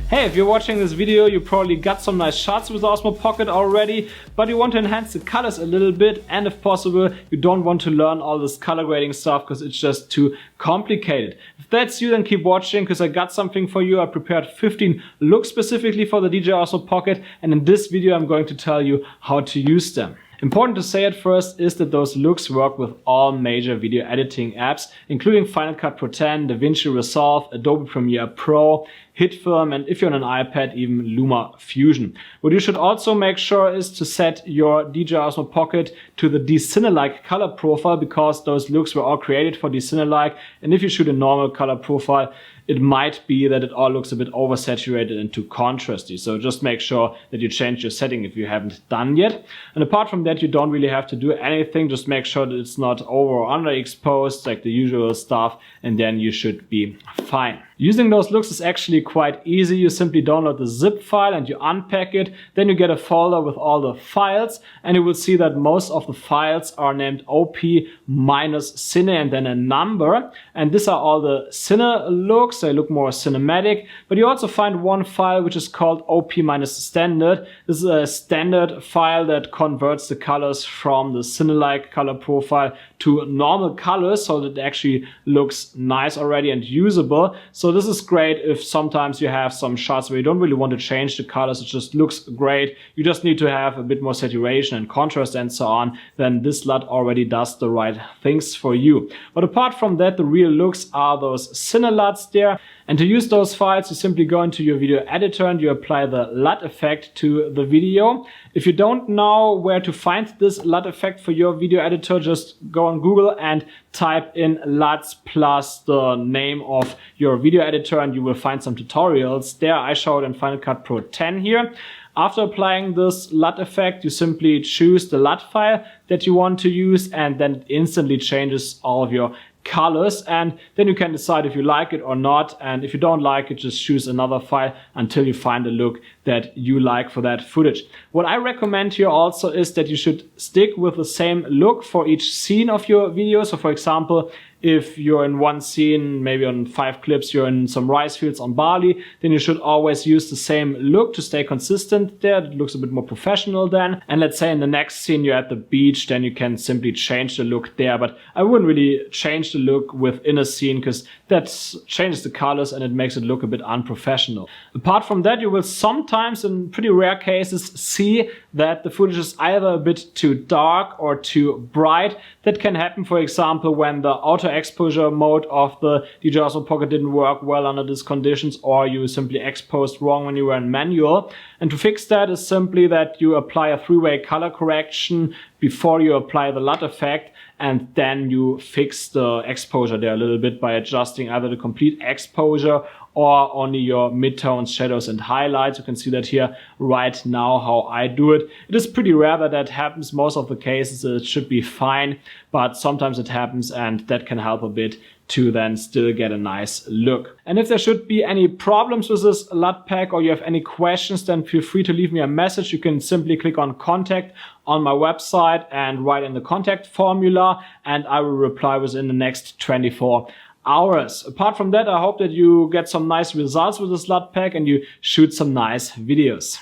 Hey, if you're watching this video, you probably got some nice shots with the Osmo Pocket already, but you want to enhance the colors a little bit, and if possible, you don't want to learn all this color grading stuff because it's just too complicated. If that's you, then keep watching because I got something for you. I prepared 15 looks specifically for the DJI Osmo Pocket, and in this video I'm going to tell you how to use them. Important to say at first is that those looks work with all major video editing apps, including Final Cut Pro X, DaVinci Resolve, Adobe Premiere Pro, HitFilm, and if you're on an iPad, even Luma Fusion. What you should also make sure is to set your DJI Osmo Pocket to the Cine-like color profile, because those looks were all created for Cine-like, and if you shoot a normal color profile, it might be that it all looks a bit oversaturated and too contrasty. So just make sure that you change your setting if you haven't done yet. And apart from that, you don't really have to do anything. Just make sure that it's not over or underexposed, like the usual stuff, and then you should be fine. Using those looks is actually quite easy. You simply download the zip file and you unpack it. Then you get a folder with all the files, and you will see that most of the files are named OP-Cine and then a number. And these are all the Cine looks. They look more cinematic, but you also find one file which is called OP-Standard. This is a standard file that converts the colors from the Cine-like color profile to normal colors, so that it actually looks nice already and usable. So this is great if sometimes you have some shots where you don't really want to change the colors, it just looks great. You just need to have a bit more saturation and contrast and so on. Then this LUT already does the right things for you. But apart from that, the real looks are those Cine LUTs there. And to use those files, you simply go into your video editor and you apply the LUT effect to the video. If you don't know where to find this LUT effect for your video editor, just go on Google and type in LUTs plus the name of your video editor and you will find some tutorials there. I showed in Final Cut Pro X here. After applying this LUT effect, you simply choose the LUT file that you want to use, and then it instantly changes all of your colors, and then you can decide if you like it or not. And if you don't like it, just choose another file until you find a look that you like for that footage. What I recommend here also is that you should stick with the same look for each scene of your video. So for example, if you're in one scene, maybe on 5 clips, you're in some rice fields on Bali, then you should always use the same look to stay consistent there. It looks a bit more professional then. And let's say in the next scene you're at the beach, then you can simply change the look there. But I wouldn't really change the look within a scene because that changes the colors and it makes it look a bit unprofessional. Apart from that, you will sometimes, in pretty rare cases, see that the footage is either a bit too dark or too bright. That can happen, for example, when the auto exposure mode of the DJI Osmo Pocket didn't work well under these conditions, or you simply exposed wrong when you were in manual. And to fix that is simply that you apply a 3-way color correction before you apply the LUT effect, and then you fix the exposure there a little bit by adjusting either the complete exposure or only your midtones, shadows and highlights. You can see that here right now how I do it. It is pretty rare that that happens. Most of the cases it should be fine, but sometimes it happens, and that can help a bit to then still get a nice look. And if there should be any problems with this LUT pack or you have any questions, then feel free to leave me a message. You can simply click on contact on my website and write in the contact formula, and I will reply within the next 24 hours. Apart from that, I hope that you get some nice results with this LUT pack and you shoot some nice videos.